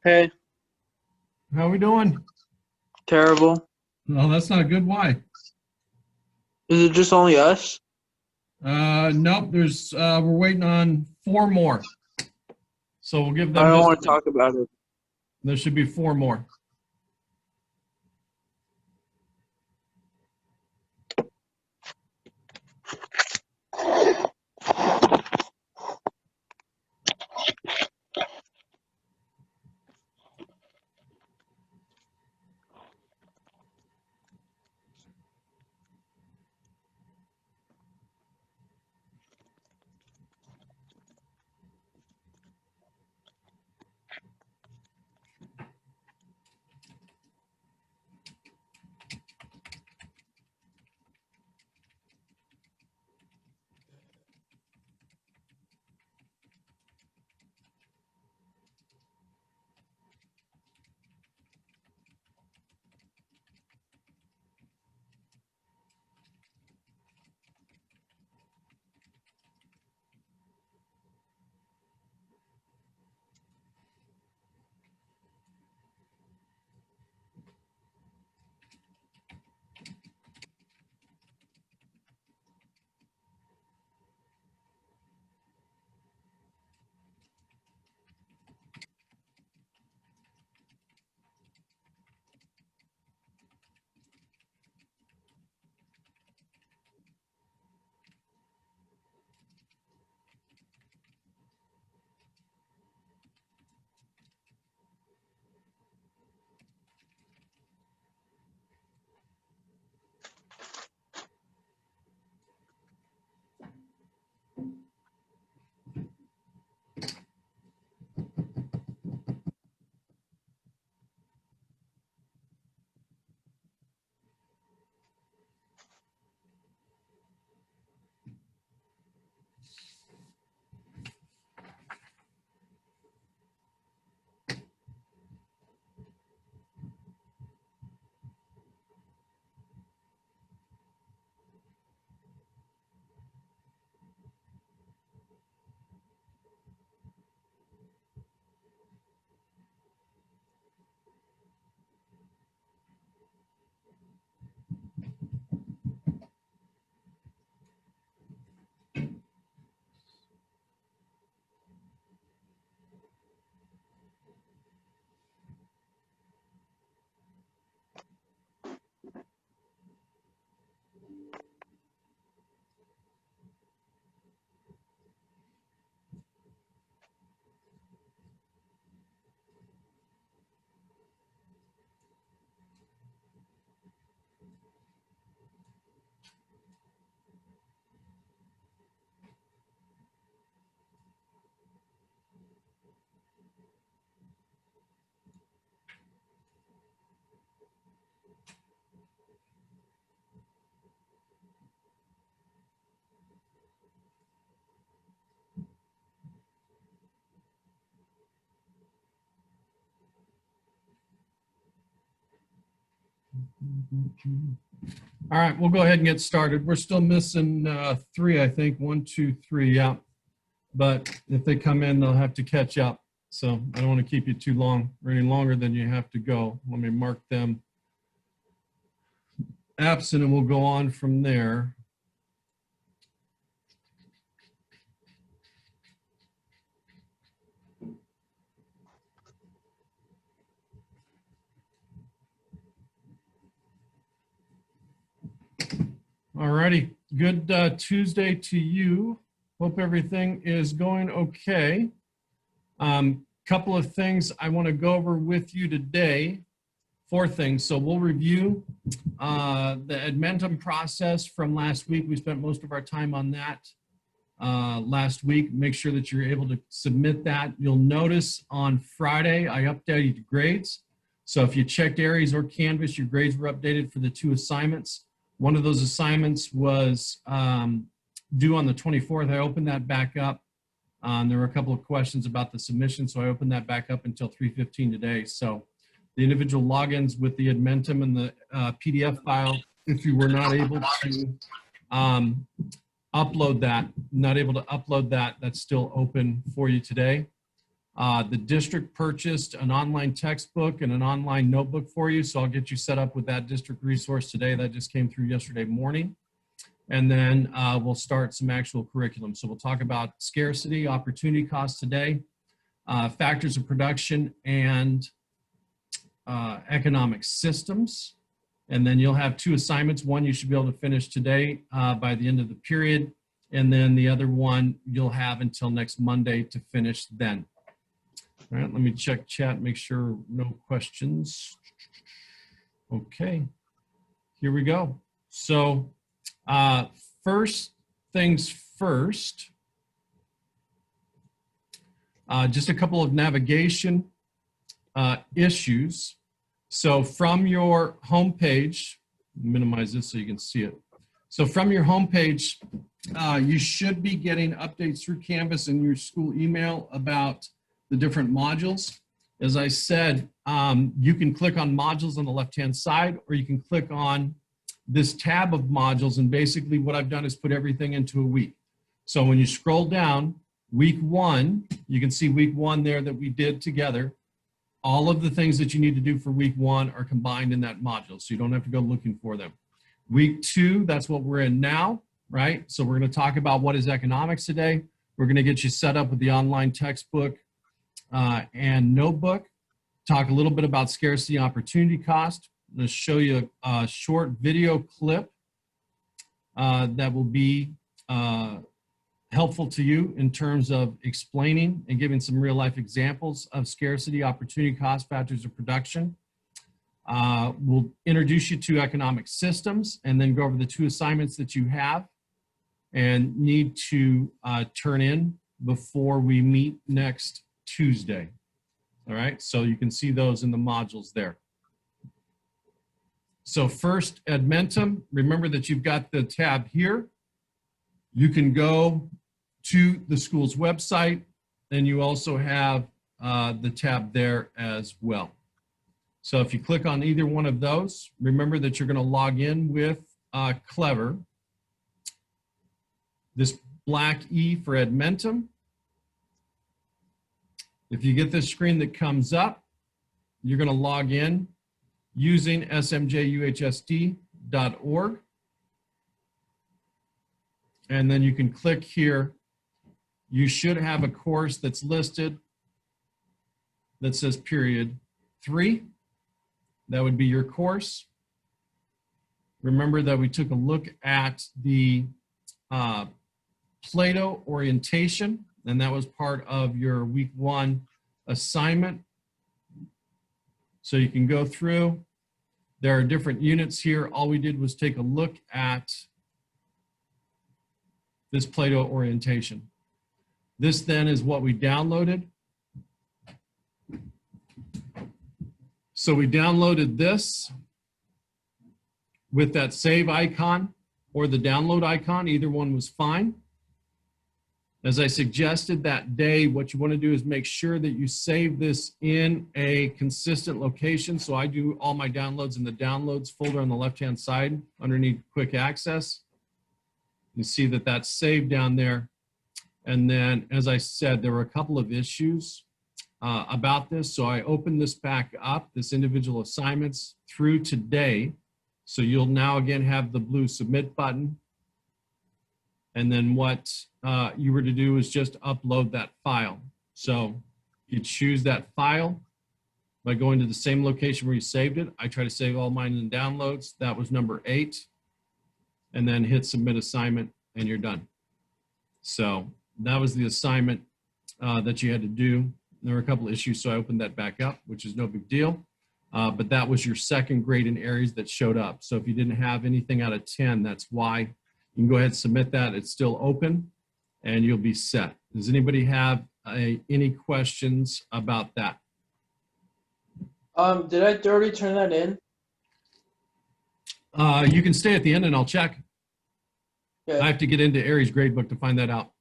Hey, How we doing? terrible. No, that's not good. Why? Is it just only us? Nope. We're waiting on four more. So we'll give I them don't just. want to talk about it. There should be four more. All right, we'll go ahead and get started. We're still missing three, I think. One, two, three. Yeah. But if they come in, they'll have to catch up. So I don't want to keep you too long or any longer than you have to go. Let me mark them absent and we'll go on from there. All righty. Good Tuesday to you. Hope everything is going okay. Couple of things I want to go over with you today. Four things. So we'll review the Edmentum process from last week. We spent most of our time on that last week. Make sure that you're able to submit that. You'll notice on Friday, I updated grades. So if you checked Aries or Canvas, your grades were updated for the two assignments. One of those assignments was due on the 24th. I opened that back up. There were a couple of questions about the submission, so I opened that back up until 3:15 today. So the individual logins with the Edmentum and the PDF file, if you were not able to upload that, that's still open for you today. The district purchased an online textbook and an online notebook for you, so I'll get you set up with that district resource today. That just came through yesterday morning. And then we'll start some actual curriculum. So we'll talk about scarcity, opportunity cost today, factors of production, and economic systems. And then you'll have 2 assignments. One you should be able to finish today by the end of the period. And then the other one you'll have until next Monday to finish then. All right, let me check chat, make sure no questions. Okay, here we go. So first things first, just a couple of navigation issues. So from your home page, minimize this so you can see it. So from your home page, you should be getting updates through Canvas in your school email about the different modules. As I said, you can click on modules on the left-hand side, or you can click on this tab of modules, and basically what I've done is put everything into a week. So when you scroll down, week 1, you can see week 1 there that we did together. All of the things that you need to do for week 1 are combined in that module, so you don't have to go looking for them. Week 2, that's what we're in now, right? So we're going to talk about what is economics today. We're going to get you set up with the online textbook and notebook. Talk a little bit about scarcity opportunity cost. I'm going to show you a short video clip that will be helpful to you in terms of explaining and giving some real life examples of scarcity, opportunity cost, factors of production. We'll introduce you to economic systems and then go over the 2 assignments that you have and need to turn in before we meet next Tuesday. All right, so you can see those in the modules there. So first, Edmentum, remember that you've got the tab here. You can go to the school's website, and you also have the tab there as well. So if you click on either one of those, remember that you're going to log in with Clever. This black E for Edmentum. If you get this screen that comes up, you're going to log in using smjuhsd.org. And then you can click here. You should have a course that's listed that says period 3. That would be your course. Remember that we took a look at the Plato orientation, and that was part of your week 1 assignment. So you can go through. There are different units here. All we did was take a look at this Plato orientation. This then is what we downloaded. So we downloaded this with that save icon or the download icon. Either one was fine. As I suggested that day, what you want to do is make sure that you save this in a consistent location. So I do all my downloads in the downloads folder on the left-hand side underneath quick access. You see that that's saved down there. And then, as I said, there were a couple of issues about this. So I opened this back up, this individual assignments through today. So you'll now again have the blue submit button. And then what you were to do is just upload that file. So you choose that file by going to the same location where you saved it. I try to save all mine in downloads. That was number 8. And then hit submit assignment and you're done. So that was the assignment that you had to do. There were a couple of issues, so I opened that back up, which is no big deal. But that was your second grade in areas that showed up. So if you didn't have anything out of 10, that's why. You can go ahead and submit that. It's still open and you'll be set. Does anybody have any questions about that? Did I already turn that in? You can stay at the end and I'll check. Yeah. I have to get into Aries gradebook to find that out.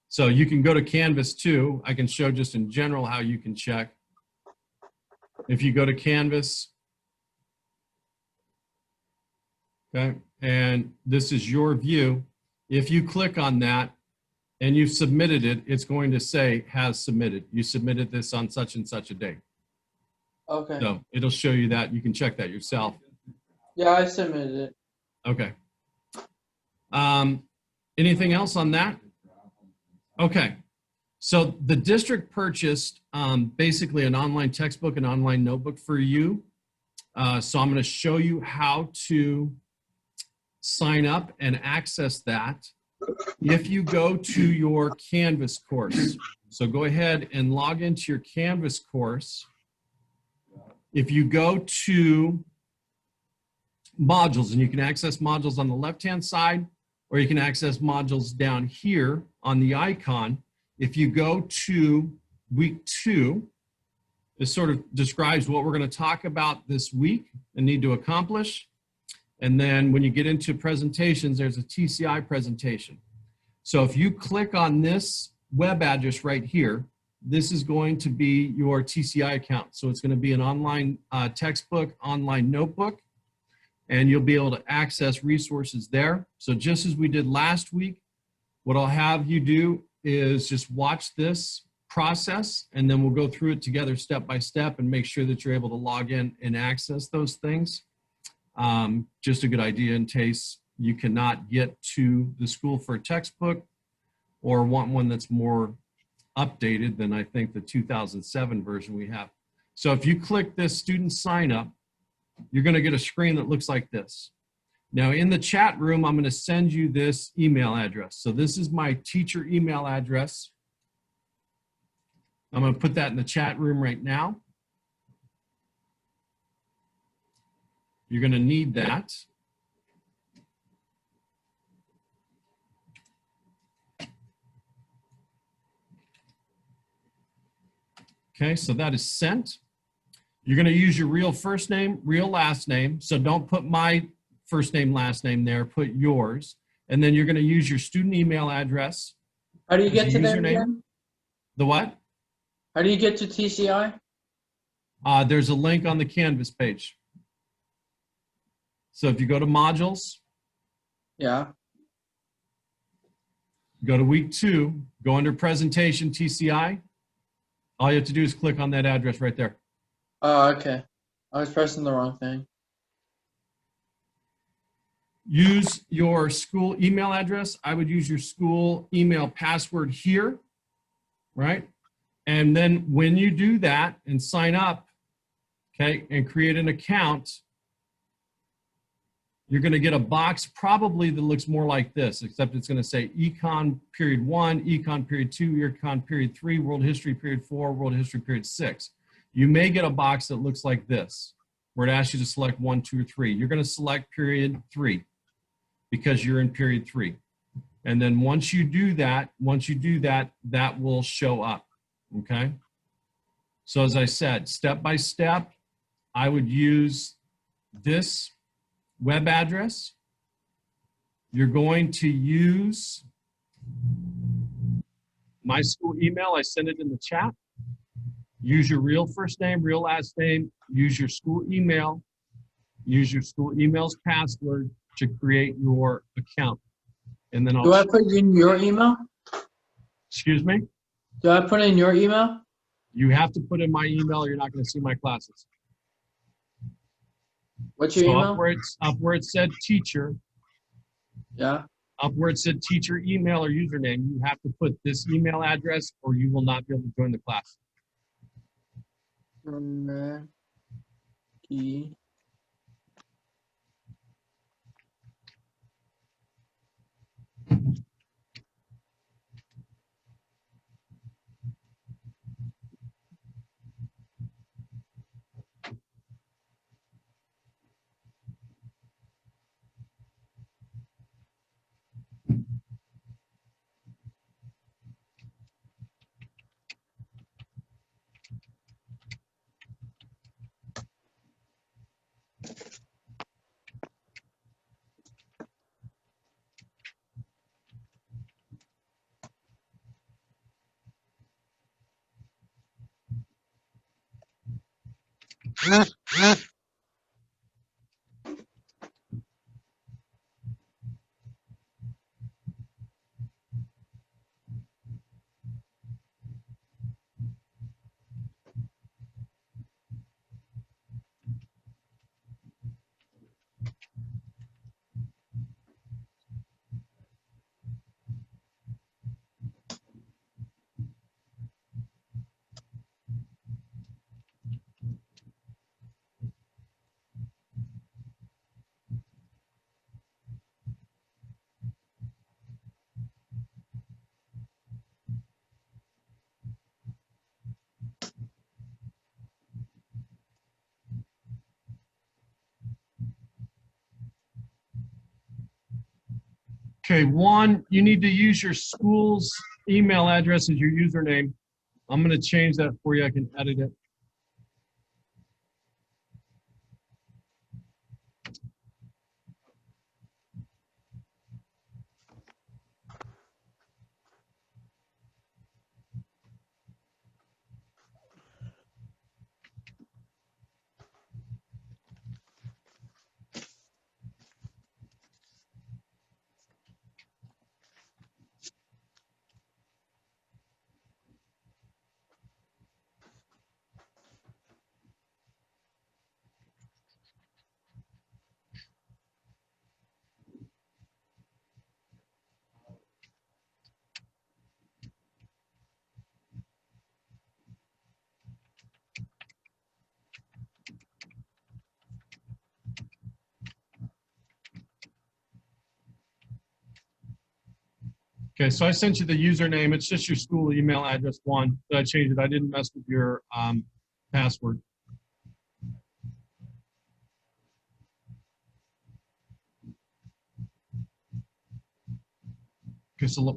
So you can go to Canvas too. I can show just in general how you can check. If you go to Canvas, okay, and this is your view. If you click on that and you've submitted it, it's going to say has submitted. You submitted this on such and such a date. Okay. So it'll show you that. You can check that yourself. Yeah, I submitted it. Okay. Anything else on that? Okay. So the district purchased basically an online textbook, an online notebook for you. So I'm going to show you how to sign up and access that if you go to your Canvas course. So go ahead and log into your Canvas course. If you go to modules, and you can access modules on the left-hand side, or you can access modules down here on the icon. If you go to week 2, this sort of describes what we're going to talk about this week and need to accomplish. And then when you get into presentations, there's a TCI presentation. So if you click on this web address right here, this is going to be your TCI account. So it's going to be an online textbook, online notebook, and you'll be able to access resources there. So just as we did last week, what I'll have you do is just watch this process, and then we'll go through it together step by step and make sure that you're able to log in and access those things. Just a good idea in case you cannot get to the school for a textbook or want one that's more updated than I think the 2007 version we have. So if you click this student sign up, you're going to get a screen that looks like this. Now in the chat room, I'm going to send you this email address. So this is my teacher email address. I'm going to put that in the chat room right now. You're going to need that. Okay, so that is sent. You're going to use your real first name, real last name. So don't put my first name, last name there, put yours. And then you're going to use your student email address. How do you get to username. there again? The what? How do you get to TCI? There's a link on the Canvas page. So if you go to modules, Yeah. go to week 2, go under presentation TCI. All you have to do is click on that address right there. Oh, okay. I was pressing the wrong thing. Use your school email address. I would use your school email password here, right? And then when you do that and sign up, okay, and create an account, you're going to get a box probably that looks more like this, except it's going to say Econ period 1, Econ period 2, Econ period 3, World History period 4, World History period 6. You may get a box that looks like this, where it asks you to select 1, 2, or 3. You're going to select period 3 because you're in period 3. And then once you do that, that will show up, okay? So as I said, step by step, I would use this web address. You're going to use my school email. I sent it in the chat. Use your real first name, real last name. Use your school email. Use your school email's password to create your account. And then Do I put in your email? Excuse me? Do I put in your email? You have to put in my email or you're not going to see my classes. What's your So email? up where it said teacher, Yeah. up where it said teacher email or username, you have to put this email address or you will not be able to join the class. Key. Okay, Juan, you need to use your school's email address as your username. I'm going to change that for you. I can edit it. Okay, so I sent you the username. It's just your school email address, Juan. But I changed it. I didn't mess with your password. Okay, so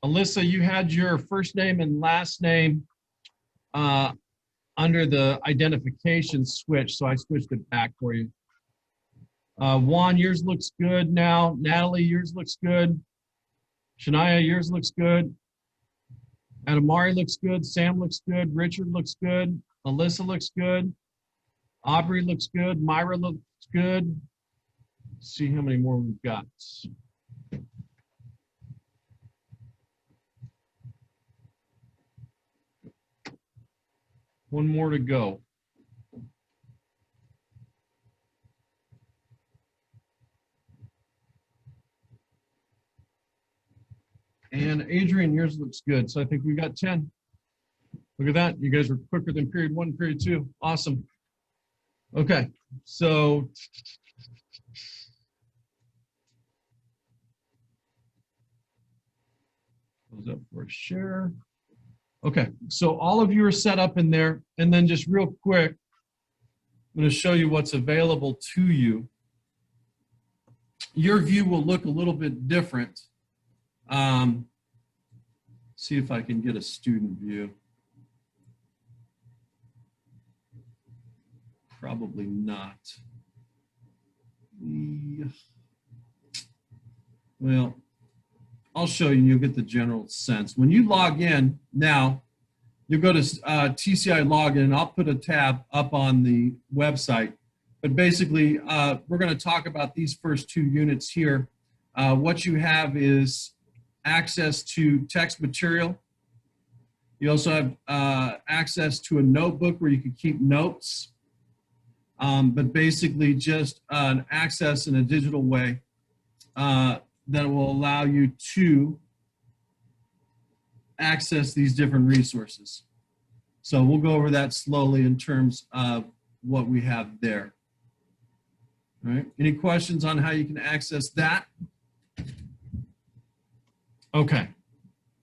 Alyssa, you had your first name and last name under the identification switch, so I switched it back for you. Juan, yours looks good now. Natalie, yours looks good. Shania, yours looks good. Adamari looks good. Sam looks good. Richard looks good. Alyssa looks good. Aubrey looks good. Myra looks good. Let's see how many more we've got. One more to go. And Adrian, yours looks good. So I think we got 10. Look at that. You guys are quicker than period 1, period 2. Awesome. Okay. So close up for a share. Okay. So all of you are set up in there. And then just real quick, I'm going to show you what's available to you. Your view will look a little bit different. See if I can get a student view. Probably not. Well, I'll show you, you'll get the general sense. When you log in now, you go to TCI login, and I'll put a tab up on the website. But basically, we're going to talk about these first 2 units here. What you have is access to text material. You also have access to a notebook where you can keep notes, but basically just an access in a digital way that will allow you to access these different resources. So we'll go over that slowly in terms of what we have there. All right, any questions on how you can access that? Okay,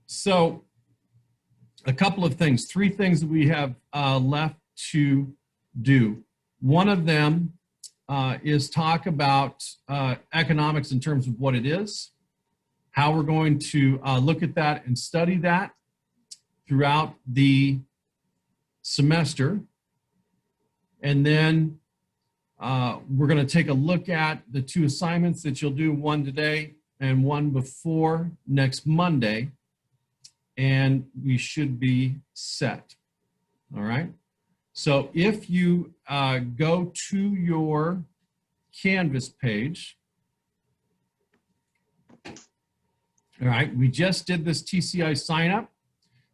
so a couple of things, 3 things that we have left to do. One of them is talk about economics in terms of what it is, how we're going to look at that and study that throughout the semester. And then we're going to take a look at the 2 assignments that you'll do, one today and one before next Monday, and we should be set. All right. So if you go to your Canvas page, all right, we just did this TCI sign up.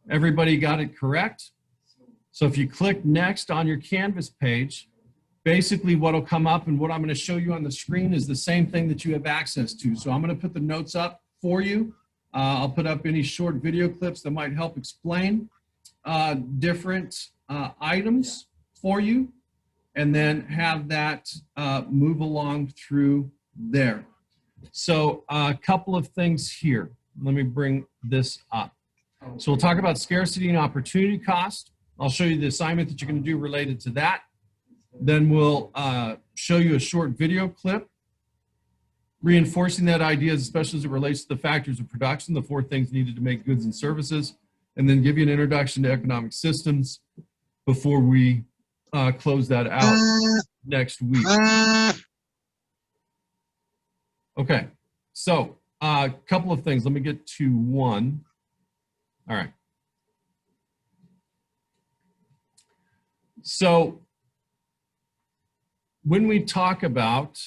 Everybody got it correct? So if you click next on your Canvas page, basically what will come up and what I'm going to show you on the screen is the same thing that you have access to. So I'm going to put the notes up for you. I'll put up any short video clips that might help explain different items for you and then have that move along through there. So a couple of things here. Let me bring this up. So we'll talk about scarcity and opportunity cost. I'll show you the assignment that you're going to do related to that. Then we'll show you a short video clip reinforcing that idea, especially as it relates to the factors of production, the 4 things needed to make goods and services, and then give you an introduction to economic systems before we close that out next week. Okay, so a couple of things. Let me get to one. All right. So when we talk about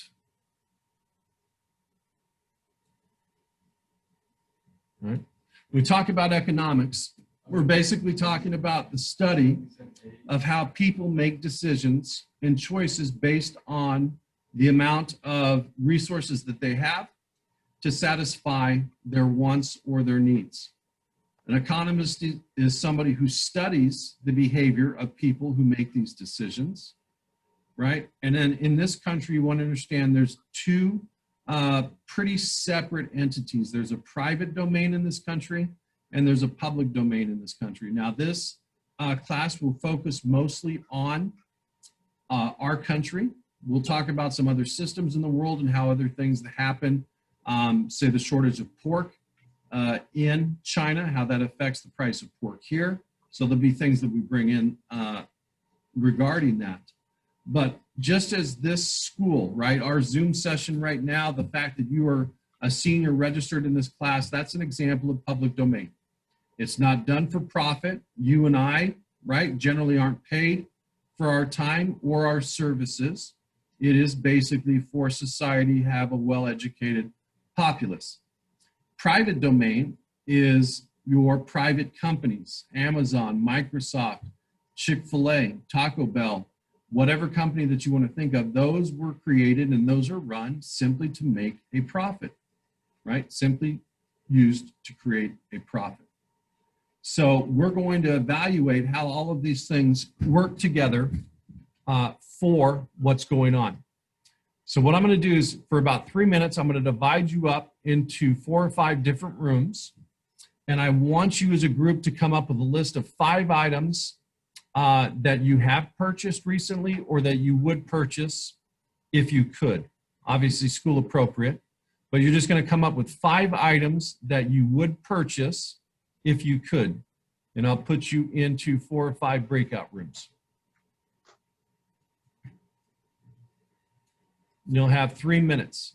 economics, we're basically talking about the study of how people make decisions and choices based on the amount of resources that they have to satisfy their wants or their needs. An economist is somebody who studies the behavior of people who make these decisions, right? And then in this country, you want to understand there's 2 pretty separate entities. There's a private domain in this country, and there's a public domain in this country. Now, this class will focus mostly on our country. We'll talk about some other systems in the world and how other things that happen, say the shortage of pork in China, how that affects the price of pork here. So there'll be things that we bring in regarding that. But just as this school, right, our Zoom session right now, the fact that you are a senior registered in this class, that's an example of public domain. It's not done for profit. You and I, right, generally aren't paid for our time or our services. It is basically for society to have a well-educated populace. Private domain is your private companies, Amazon, Microsoft, Chick-fil-A, Taco Bell, whatever company that you want to think of, those were created and those are run simply to make a profit, right? Simply used to create a profit. So we're going to evaluate how all of these things work together for what's going on. So what I'm going to do is for about 3 minutes, I'm going to divide you up into 4 or 5 different rooms. And I want you as a group to come up with a list of 5 items that you have purchased recently or that you would purchase if you could. Obviously school appropriate, but you're just going to come up with 5 items that you would purchase if you could. And I'll put you into 4 or 5 breakout rooms. You'll have 3 minutes.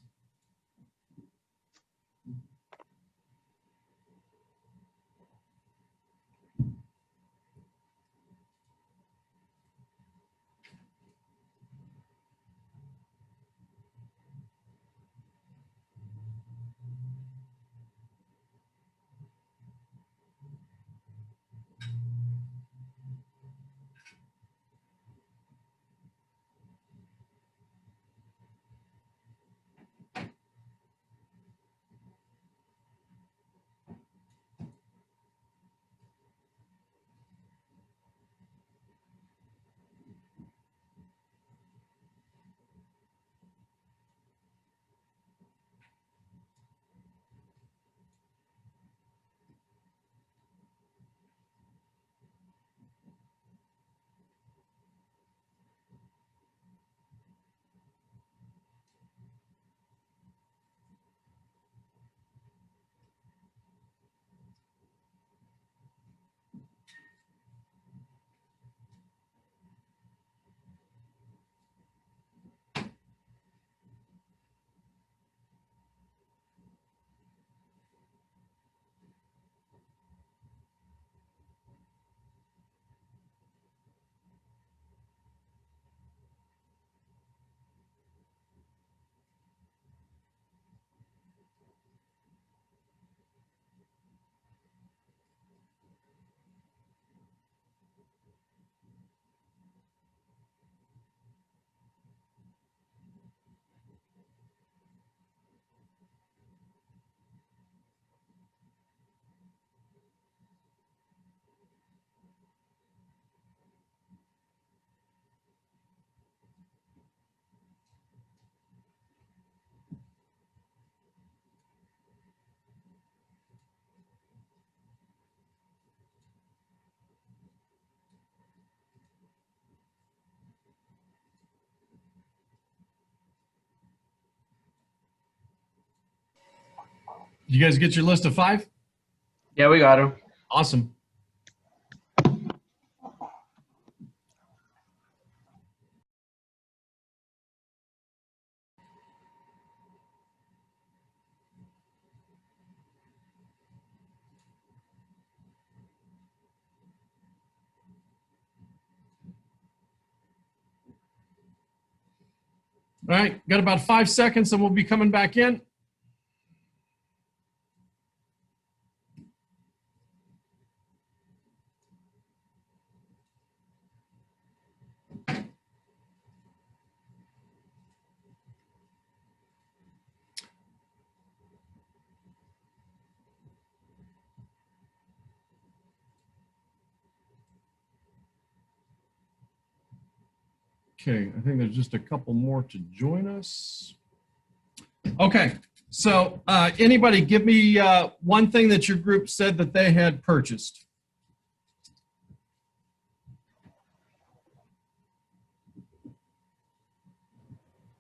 You guys get your list of 5? Yeah, we got him. Awesome. All right, got about 5 seconds and we'll be coming back in. Okay, I think there's just a couple more to join us. Okay, so anybody give me one thing that your group said that they had purchased.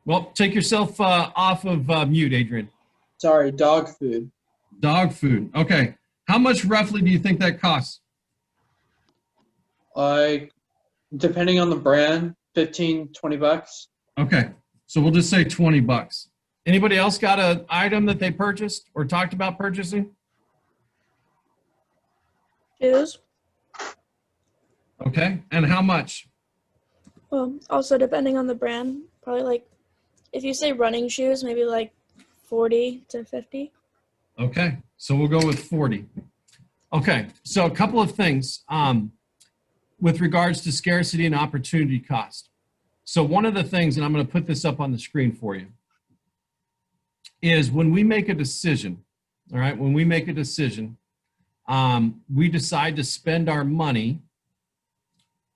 Well, take yourself off of mute, Adrian. Sorry, dog food. Dog food. Okay, how much roughly do you think that costs? Like, depending on the brand, 15, 20 bucks. Okay, so we'll just say 20 bucks. Anybody else got an item that they purchased or talked about purchasing? Shoes. Okay, and how much? Also depending on the brand, probably like, if you say running shoes, maybe like 40 to 50. Okay, so we'll go with 40. Okay, so a couple of things with regards to scarcity and opportunity cost. So one of the things, and I'm going to put this up on the screen for you, is when we make a decision, all right, when we make a decision, we decide to spend our money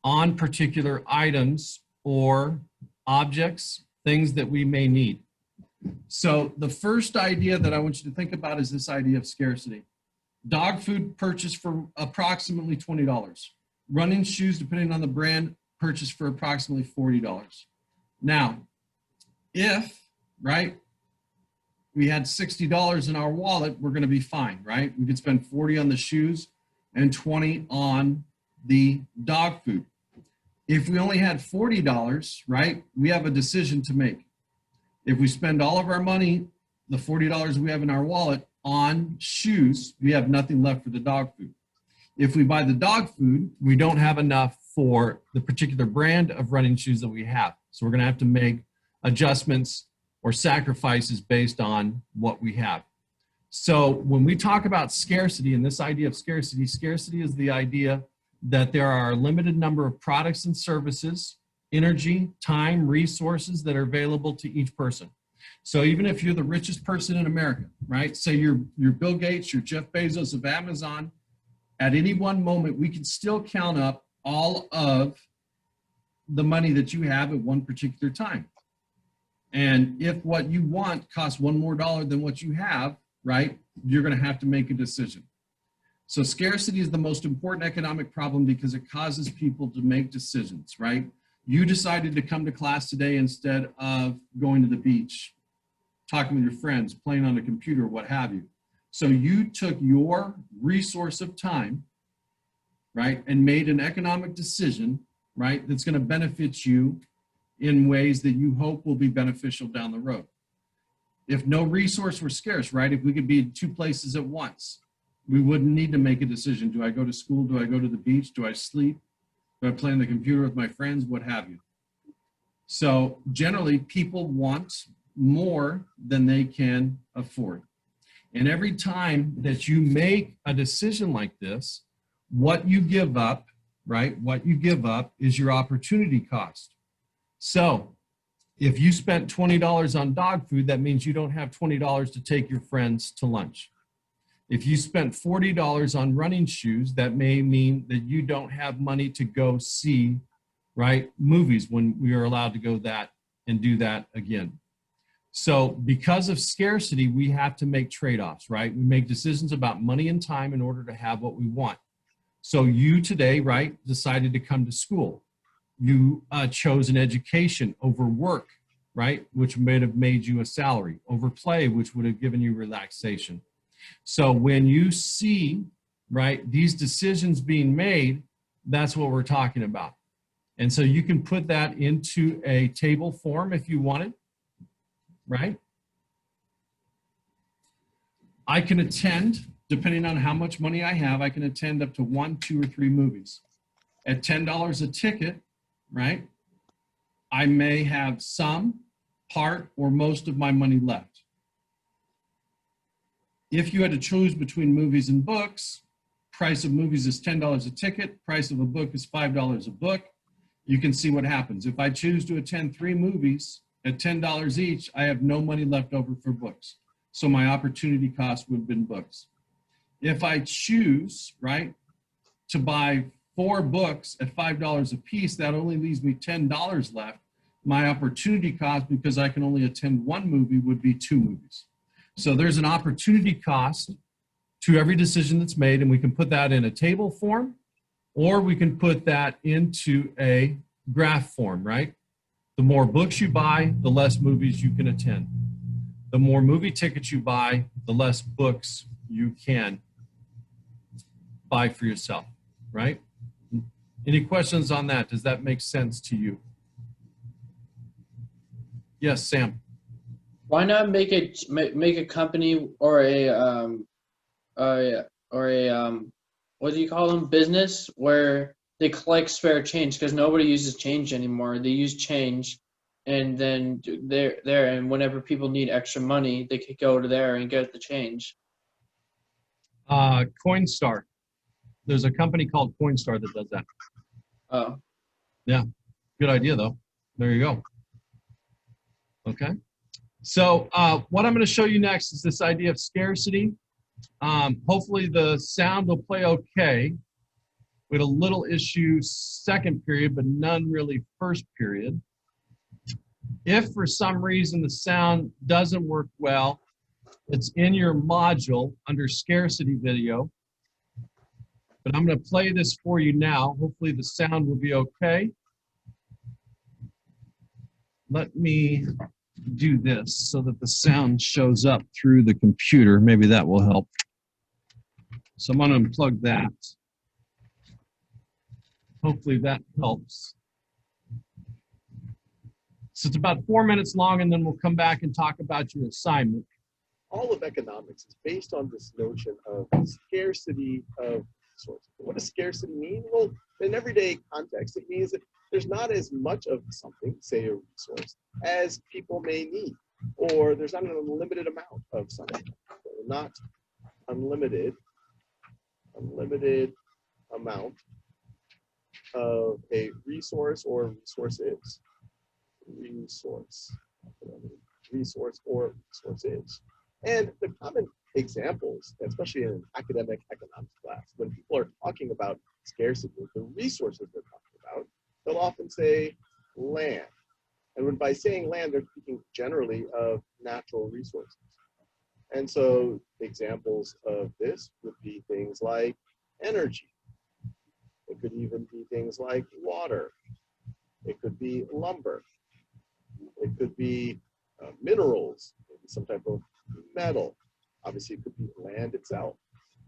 on particular items or objects, things that we may need. So the first idea that I want you to think about is this idea of scarcity. Dog food purchased for approximately $20. Running shoes, depending on the brand, purchased for approximately $40. Now, if, right, we had $60 in our wallet, we're gonna be fine, right? We could spend 40 on the shoes and 20 on the dog food. If we only had $40, right, we have a decision to make. If we spend all of our money, the $40 we have in our wallet, on shoes, we have nothing left for the dog food. If we buy the dog food, we don't have enough for the particular brand of running shoes that we have. So we're gonna have to make adjustments or sacrifices based on what we have. So when we talk about scarcity and this idea of scarcity, scarcity is the idea that there are a limited number of products and services, energy, time, resources that are available to each person. So even if you're the richest person in America, right? Say you're Bill Gates, you're Jeff Bezos of Amazon, at any one moment, we can still count up all of the money that you have at one particular time. And if what you want costs $1 more than what you have, right, you're gonna have to make a decision. So scarcity is the most important economic problem because it causes people to make decisions, right? You decided to come to class today instead of going to the beach, talking with your friends, playing on a computer, what have you. So you took your resource of time, right, and made an economic decision, right, that's gonna benefit you in ways that you hope will be beneficial down the road. If no resource were scarce, right, if we could be in 2 places at once, we wouldn't need to make a decision. Do I go to school? Do I go to the beach? Do I sleep? Do I play on the computer with my friends? What have you. So generally, people want more than they can afford. And every time that you make a decision like this, what you give up, right, what you give up is your opportunity cost. So if you spent $20 on dog food, that means you don't have $20 to take your friends to lunch. If you spent $40 on running shoes, that may mean that you don't have money to go see, right, movies when we are allowed to go that and do that again. So because of scarcity, we have to make trade-offs, right? We make decisions about money and time in order to have what we want. So you today, right, decided to come to school. You chose an education over work, right, which may have made you a salary, over play, which would have given you relaxation. So when you see, right, these decisions being made, that's what we're talking about. And so you can put that into a table form if you wanted, right? I can attend, depending on how much money I have, I can attend up to 1, 2, or 3 movies. At $10 a ticket, right, I may have some, part, or most of my money left. If you had to choose between movies and books, price of movies is $10 a ticket, price of a book is $5 a book. You can see what happens. If I choose to attend 3 movies at $10 each, I have no money left over for books. So my opportunity cost would have been books. If I choose, right, to buy 4 books at $5 a piece, that only leaves me $10 left. My opportunity cost, because I can only attend 1 movie, would be 2 movies. So there's an opportunity cost to every decision that's made, and we can put that in a table form, or we can put that into a graph form, right? The more books you buy, the less movies you can attend. The more movie tickets you buy, the less books you can buy for yourself, right? Any questions on that? Does that make sense to you? Yes, Sam. Why not make a company or what do you call them, business, where they collect spare change, because nobody uses change anymore. They use change, and then they're there, and whenever people need extra money, they could go to there and get the change. Coinstar. There's a company called Coinstar that does that. Oh, Yeah, good idea though. There you go. Okay. So what I'm going to show you next is this idea of scarcity. Hopefully the sound will play okay. We had a little issue second period, but none really first period. If for some reason the sound doesn't work well, it's in your module under scarcity video. But I'm going to play this for you now. Hopefully the sound will be okay. Let me do this so that the sound shows up through the computer. Maybe that will help. So I'm going to unplug that. Hopefully that helps. So it's about 4 minutes long, and then we'll come back and talk about your assignment. All of economics is based on this notion of scarcity of resources. What does scarcity mean? Well, in everyday context, it means that there's not as much of something, say a resource, as people may need, or there's not an unlimited amount of something. So not unlimited amount of a resource or resources. Resource or resources. And the common examples, especially in an academic economics class, when people are talking about scarcity, the resources they're talking about, they'll often say land. And when by saying land, they're speaking generally of natural resources. And so examples of this would be things like energy. It could even be things like water. It could be lumber. It could be minerals, maybe some type of metal. Obviously, it could be land itself.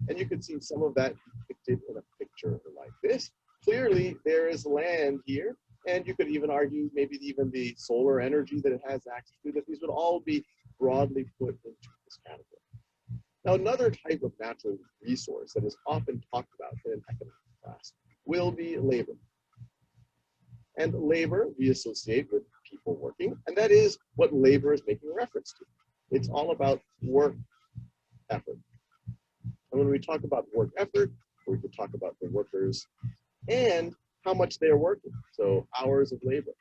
And you could see some of that depicted in a picture like this. Clearly, there is land here. And you could even argue maybe even the solar energy that it has access to, that these would all be broadly put into this category. Now, another type of natural resource that is often talked about in an economics class will be labor. And labor we associate with people working, and that is what labor is making reference to. It's all about work effort. And when we talk about work effort, we could talk about the workers and how much they're working. So hours of labor.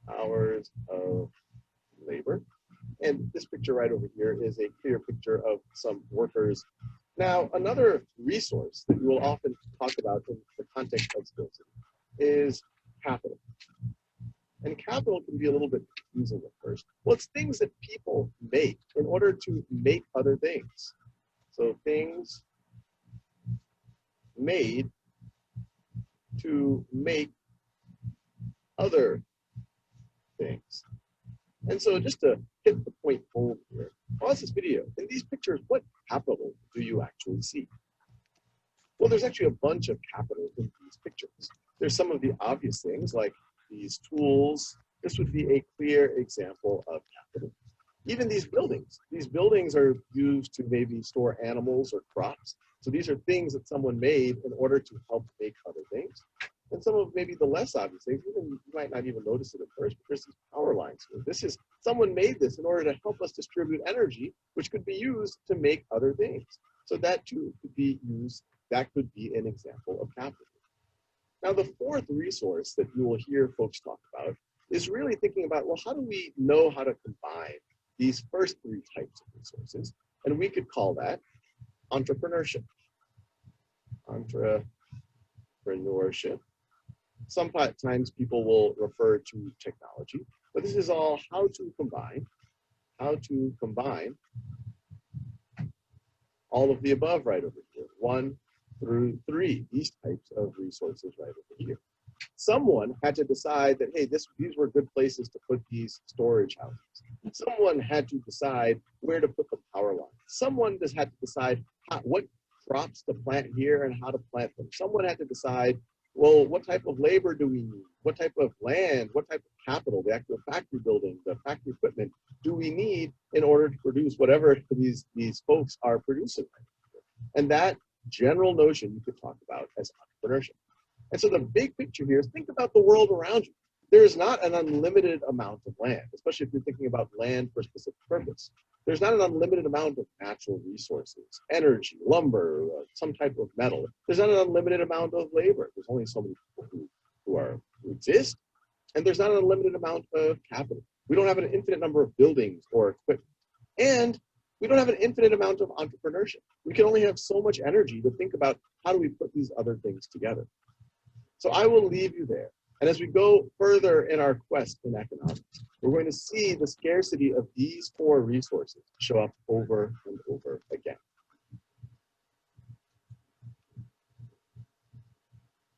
Hours of labor. And this picture right over here is a clear picture of some workers. Now, another resource that we will often talk about in the context of scarcity is capital. And capital can be a little bit confusing at first. Well, it's things that people make in order to make other things. So things made to make other things. And so just to hit the point home here, pause this video. In these pictures, what capital do you actually see? Well, there's actually a bunch of capital in these pictures. There's some of the obvious things like these tools. This would be a clear example of capital. Even these buildings are used to maybe store animals or crops. So these are things that someone made in order to help make other things. And some of maybe the less obvious things, even you might not even notice it at first, but there's these power lines. This is, someone made this in order to help us distribute energy, which could be used to make other things. So that too could be used, that could be an example of capital. Now, the fourth resource that you will hear folks talk about is really thinking about, well, how do we know how to combine these first three types of resources? And we could call that entrepreneurship. Entrepreneurship. Sometimes people will refer to technology, but this is all how to combine all of the above right over here, 1 through 3, these types of resources right over here. Someone had to decide that, hey, these were good places to put these storage houses. Someone had to decide where to put the power line. Someone just had to decide what crops to plant here and how to plant them. Someone had to decide, well, what type of labor do we need? What type of land, what type of capital, the actual factory building, the factory equipment do we need in order to produce whatever these folks are producing? And that general notion you could talk about as entrepreneurship. And so the big picture here is think about the world around you. There is not an unlimited amount of land, especially if you're thinking about land for a specific purpose. There's not an unlimited amount of natural resources, energy, lumber, some type of metal. There's not an unlimited amount of labor. There's only so many people who exist, and there's not an unlimited amount of capital. We don't have an infinite number of buildings or equipment, and we don't have an infinite amount of entrepreneurship. We can only have so much energy to think about how do we put these other things together. So I will leave you there. And as we go further in our quest in economics, we're going to see the scarcity of these 4 resources show up over and over again.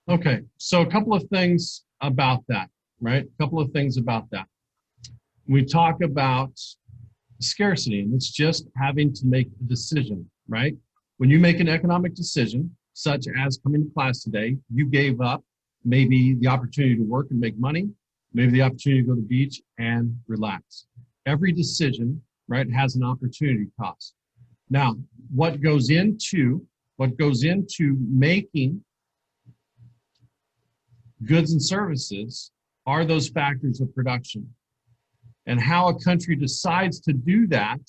Okay, so a couple of things about that, right? A couple of things about that. We talk about scarcity, and it's just having to make a decision, right? When you make an economic decision, such as coming to class today, you gave up maybe the opportunity to work and make money, maybe the opportunity to go to the beach and relax. Every decision, right, has an opportunity cost. Now, what goes into making goods and services are those factors of production. And how a country decides to do that,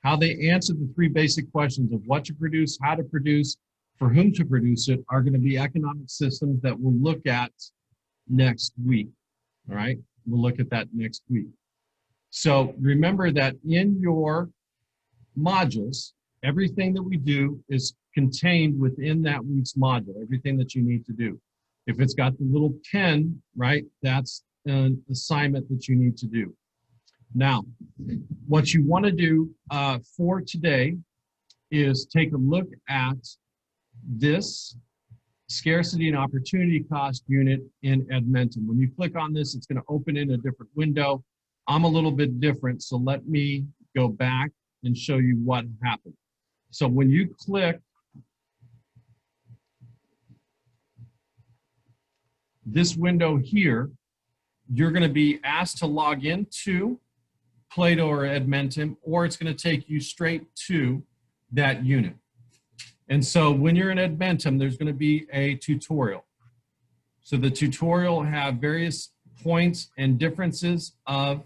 how they answer the 3 basic questions of what to produce, how to produce, for whom to produce it, are going to be economic systems that we'll look at next week. All right, we'll look at that next week. So remember that in your modules, everything that we do is contained within that week's module, everything that you need to do. If it's got the little pen, right, that's an assignment that you need to do. Now, what you want to do for today is take a look at this scarcity and opportunity cost unit in Edmentum. When you click on this, it's going to open in a different window. I'm a little bit different, so let me go back and show you what happened. So when you click this window here, you're going to be asked to log into Plato or Edmentum, or it's going to take you straight to that unit. And so when you're in Edmentum, there's going to be a tutorial. So the tutorial will have various points and differences of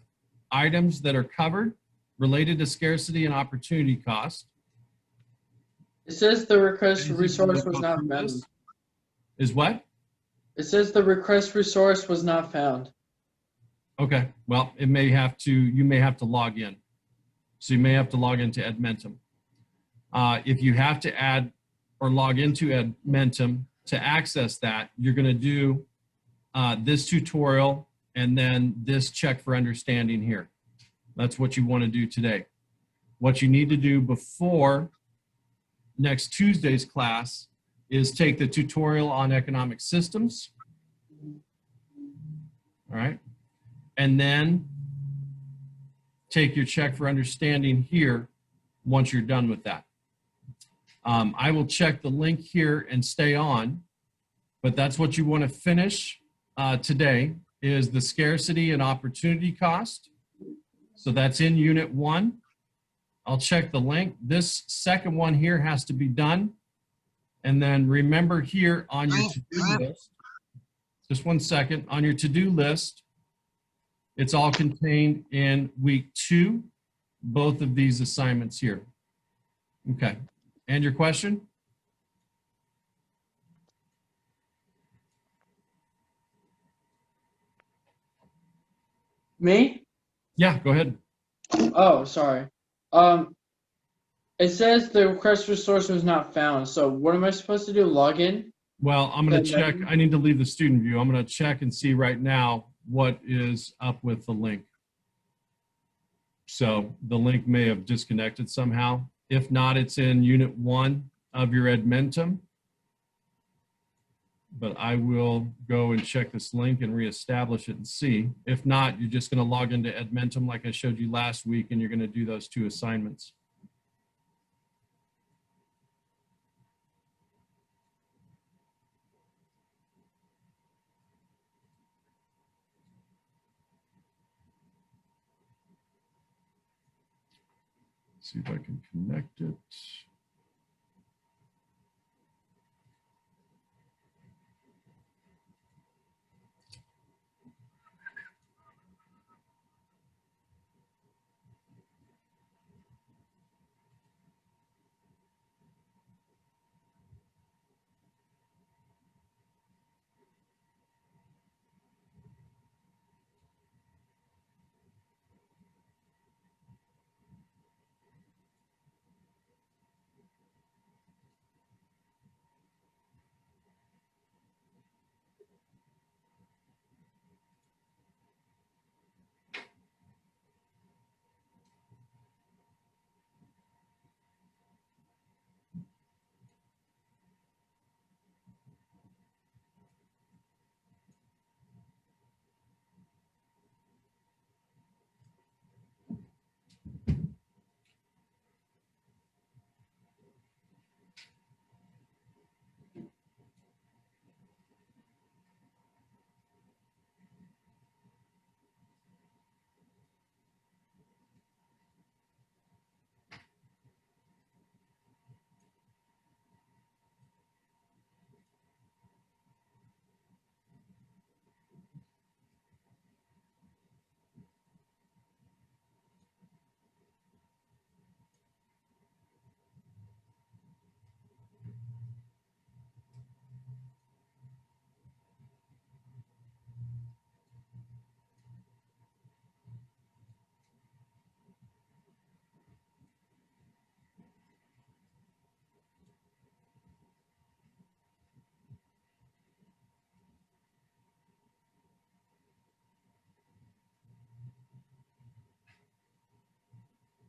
items that are covered related to scarcity and opportunity cost. It says the request resource was not found. Is what? It says the request resource was not found. Okay, well, you may have to log in. So you may have to log into Edmentum. If you have to add or log into Edmentum to access that, you're going to do this tutorial and then this check for understanding here. That's what you want to do today. What you need to do before next Tuesday's class is take the tutorial on economic systems. All right. And then take your check for understanding here once you're done with that. I will check the link here and stay on, but that's what you want to finish today is the scarcity and opportunity cost. So that's in Unit 1. I'll check the link. This second one here has to be done. And then remember here on your to-do list, just one second, on your to-do list, it's all contained in week 2, both of these assignments here. Okay. And your question? Me? Yeah, go ahead. Oh, sorry. It says the request for source was not found. So what am I supposed to do? Log in? Well, I'm going to check. I need to leave the student view. I'm going to check and see right now what is up with the link. So the link may have disconnected somehow. If not, it's in Unit 1 of your Edmentum. But I will go and check this link and reestablish it and see. If not, you're just going to log into Edmentum like I showed you last week, and you're going to do those 2 assignments. See if I can connect it.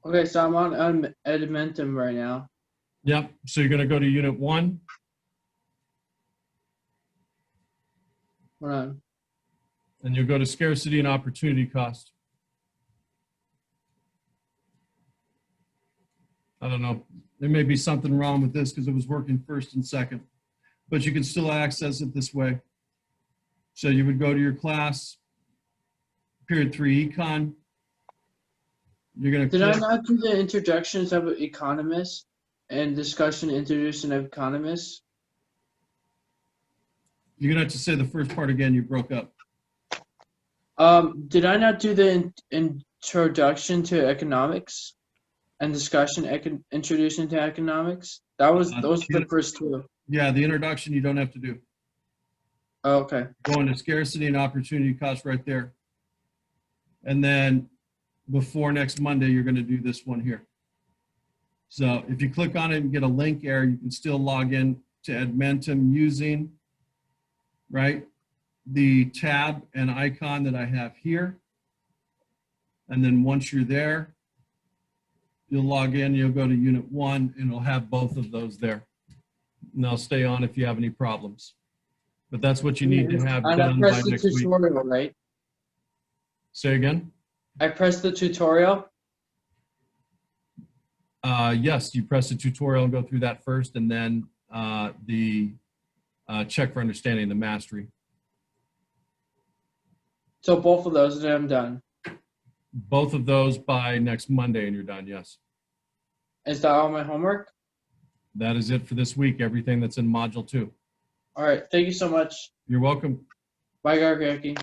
Okay, so I'm on Edmentum right now. Yep. So you're going to go to Unit 1. Hold on. And you'll go to scarcity and opportunity cost. I don't know. There may be something wrong with this because it was working first and second, but you can still access it this way. So you would go to your class, period 3 econ. You're going to Did I not do the introductions of economists and discussion introduction of economists? You're going to have to say the first part again. You broke up. Did I not do the introduction to economics and discussion introduction to economics? Those were the first 2. Yeah, the introduction you don't have to do. Oh, okay. Go into scarcity and opportunity cost right there. And then before next Monday, you're going to do this one here. So if you click on it and get a link error, you can still log in to Edmentum using, right, the tab and icon that I have here. And then once you're there, you'll log in, you'll go to Unit 1, and it'll have both of those there. And they'll stay on if you have any problems. But that's what you need to have And I done by pressed the next week. tutorial, right? Say again? I pressed the tutorial. Yes, you press the tutorial and go through that first, and then the check for understanding, the mastery. So both of those, and then I'm done. Both of those by next Monday, and you're done. Yes, Is that all my homework? that is it for this week. Everything that's in Module 2. All right. Thank you so much. You're welcome. Bye, Gargaki.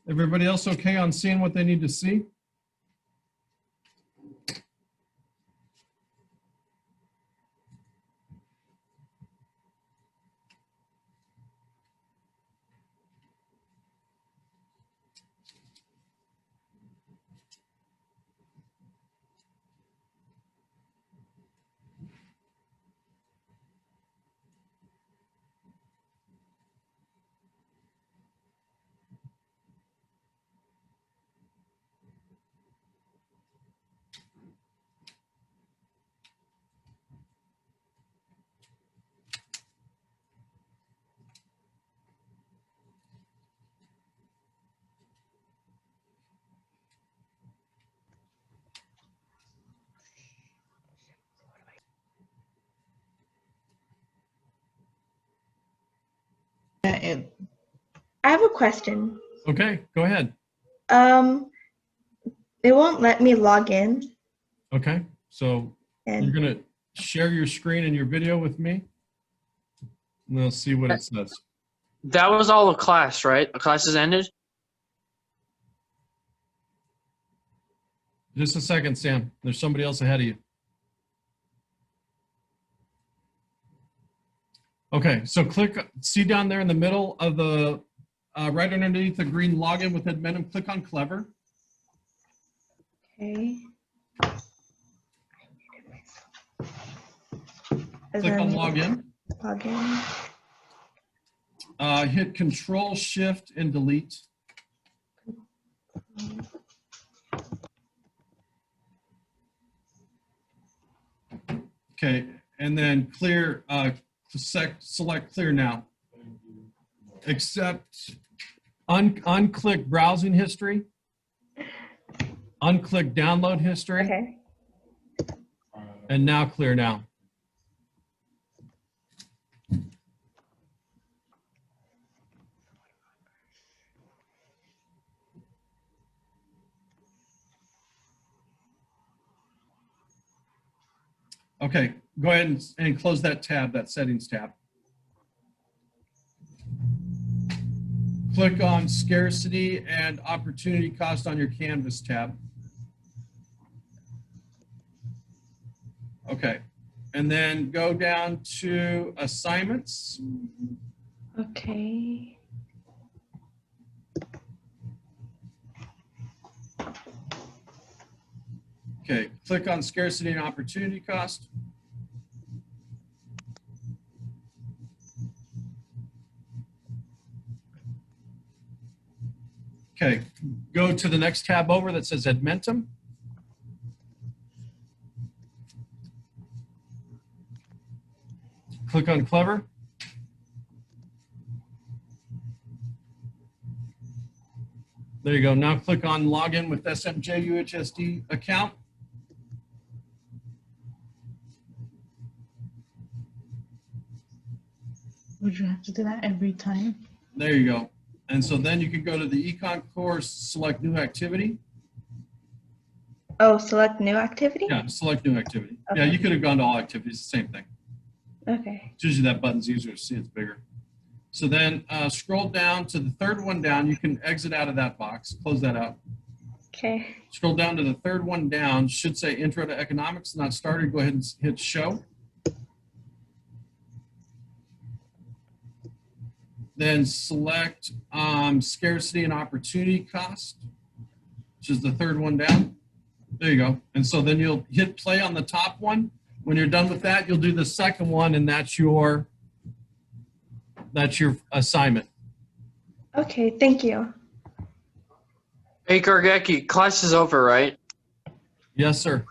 Everybody else okay on seeing what they need to see? I have a question. Okay, go ahead. Um, it won't let me log in, Okay, so you're and gonna share your screen and your video with me, and we'll see what it says. That was all of class, right? Class has ended? Just a second, Sam. There's somebody else ahead of you. Okay, so click, see down there in the middle of the, right underneath the green login with Adminum, click on Clever. okay. And Click on then Login. log in. Hit Control, Shift, and Delete. Okay, and then clear, select Clear Now. Except, unclick Browsing History. Unclick Download History. Okay. And now Clear Now. Okay, go ahead and close that tab, that settings tab. Click on Scarcity and Opportunity Cost on your Canvas tab. Okay, and then go down to Assignments. Okay. Okay, click on Scarcity and Opportunity Cost. Okay, go to the next tab over that says Edmentum. Click on Clever. There you go. Now click on Login with SMJ UHSD account. Would you have to do that every time? There you go. And so then you can go to the Econ course, select new activity. Oh, select new activity? Yeah, select new activity. Okay. Yeah, you could have gone to all activities, same thing. Okay. It's usually that button's easier to see, it's bigger. So then scroll down to the third one down. You can exit out of that box, close that out. Okay. Scroll down to the third one down, should say Intro to Economics, not started. Go ahead and hit Show. Then select Scarcity and Opportunity Cost, which is the third one down. There you go. And so then you'll hit play on the top one. When you're done with that, you'll do the second one, and that's your assignment. Okay, thank you. Hey, Gargecki, class is over, right? Yes, sir.